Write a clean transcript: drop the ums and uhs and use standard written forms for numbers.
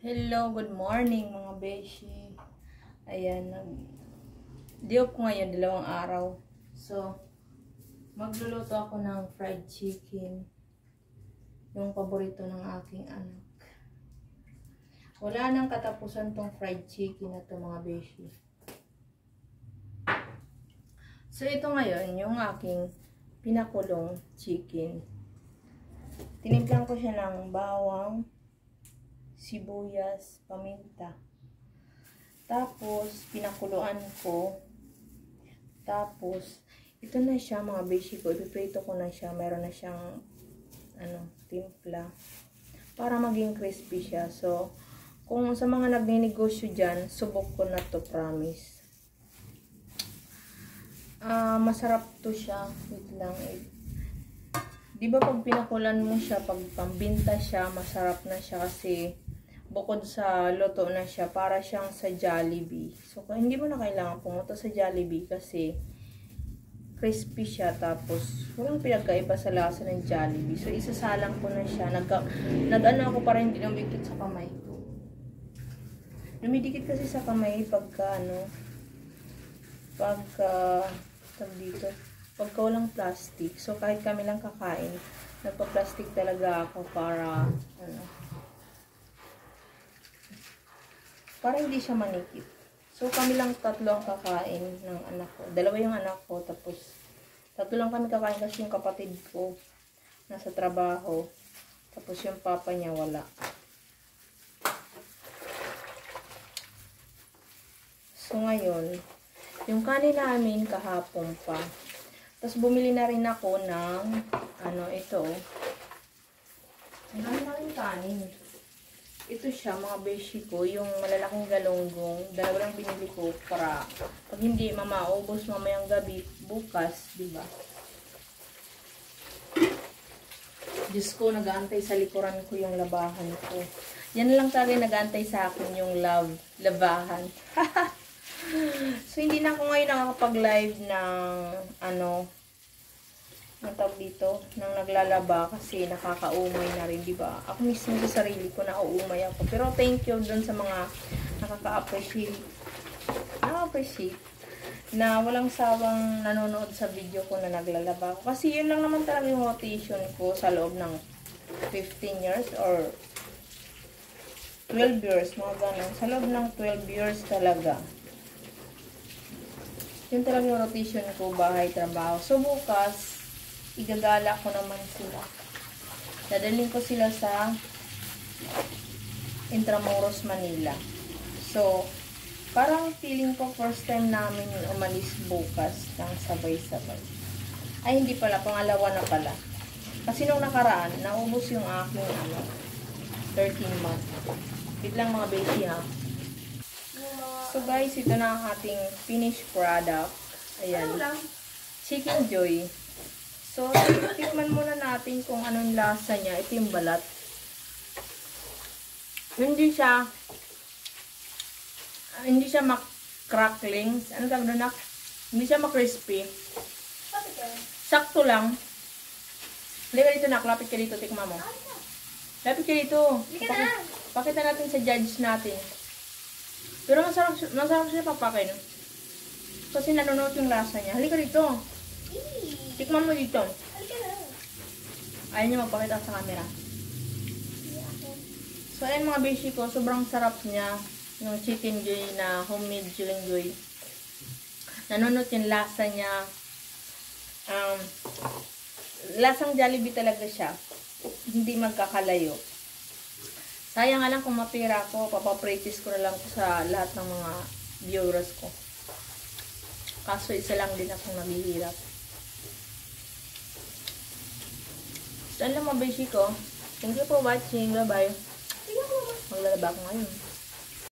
Hello, good morning mga beshi. Ayan, nag-diop ko ngayon, 2 araw. So, magluluto ako ng fried chicken. Yung paborito ng aking anak. Wala nang katapusan tong fried chicken na to mga beshi. So, ito ngayon, yung aking pinakulong chicken. Tinimplan ko siya ng bawang, sibuyas, paminta. Tapos, pinakuluan ko. Tapos, ito na siya mga beshi ko. Ipiprito ko na siya. Meron na siyang, timpla. Para maging crispy siya. So, kung sa mga nagninegosyo dyan, subok ko na to, promise. Masarap to siya. Wait lang. Di ba pag pinakulan mo siya, pag pambinta siya, masarap na siya kasi bukod sa luto na siya, para siyang sa Jollibee. So, hindi mo na kailangan pumunta sa Jollibee kasi crispy siya. Tapos, walang pinagkaiba sa lasa ng Jollibee. So, isasalang ko na siya. Nag-ano ako para hindi dumikit sa kamay ko. Dumidikit kasi sa kamay pagka, pagka walang plastic. So, kahit kami lang kakain, nagpa-plastic talaga ako para, para hindi siya manikip. So, kami lang 3 ang kakain ng anak ko. 2 yung anak ko, tapos 3 lang kami kakain kasi yung kapatid ko nasa trabaho. Tapos yung papa niya wala. So, ngayon, yung kanin namin kahapon pa. Tapos, bumili na rin ako ng, ito. Ang dami na rin kanin. Ito siya, mga beshi ko, yung malalaking galonggong. 2 lang binili ko para pag hindi mamaubos mamayang gabi, bukas, diba? Diyos ko, nag-aantay sa likuran ko yung labahan ko. Yan lang talaga nag-aantay sa akin yung labahan. So, hindi na ako ngayon nakakapag-live ng, ang tawag dito, nang naglalaba kasi nakakaumay na rin, diba? Ako mismo sa sarili ko, nauumay ako. Pero thank you dun sa mga nakaka-appreciate na walang sawang nanonood sa video ko na naglalaba ako. Kasi yun lang naman talaga yung rotation ko sa loob ng 15 years or 12 years, mga ganun. Sa loob ng 12 years talaga. Yun talaga yung rotation ko, bahay, trabaho. So, bukas, igagala ko naman sila. Dadalhin ko sila sa Intramuros, Manila. So, parang feeling ko first time namin umalis bukas ng sabay-sabay. Ay, hindi pala. Pangalawa na pala. Kasi nung nakaraan, naubos yung aking 13 months. Biglang mga baby ha. So guys, ito na ang ating finished product. Ayan. Chicken Joy. So, tikman muna natin kung anong lasa niya. Ito yung balat. Hindi siya mak-cracklings. Ano tawag doon? Hindi siya mak-crispy. Sakto lang. Halika dito nak. Lapit ka dito. Tikman mo. Lapit ka dito. Pakita natin sa judge natin. Pero masarap siya papakin. Kasi nanonood yung lasa niya. Halika dito. Tikman mo dito. Ayaw niya magpakita sa camera. So, ayan mga beshi ko. Sobrang sarap niya. Yung chicken joy na homemade chicken joy. Nanunot yung lasa niya. Lasang Jollibee talaga siya. Hindi magkakalayo. Sayang nga lang kung mapira ko. Papapractice ko na lang sa lahat ng mga viewers ko. Kaso isa lang din akong naghihirap. So, alam mga beshi ko. Thank you for watching. Bye-bye. Maglalaba ko ngayon.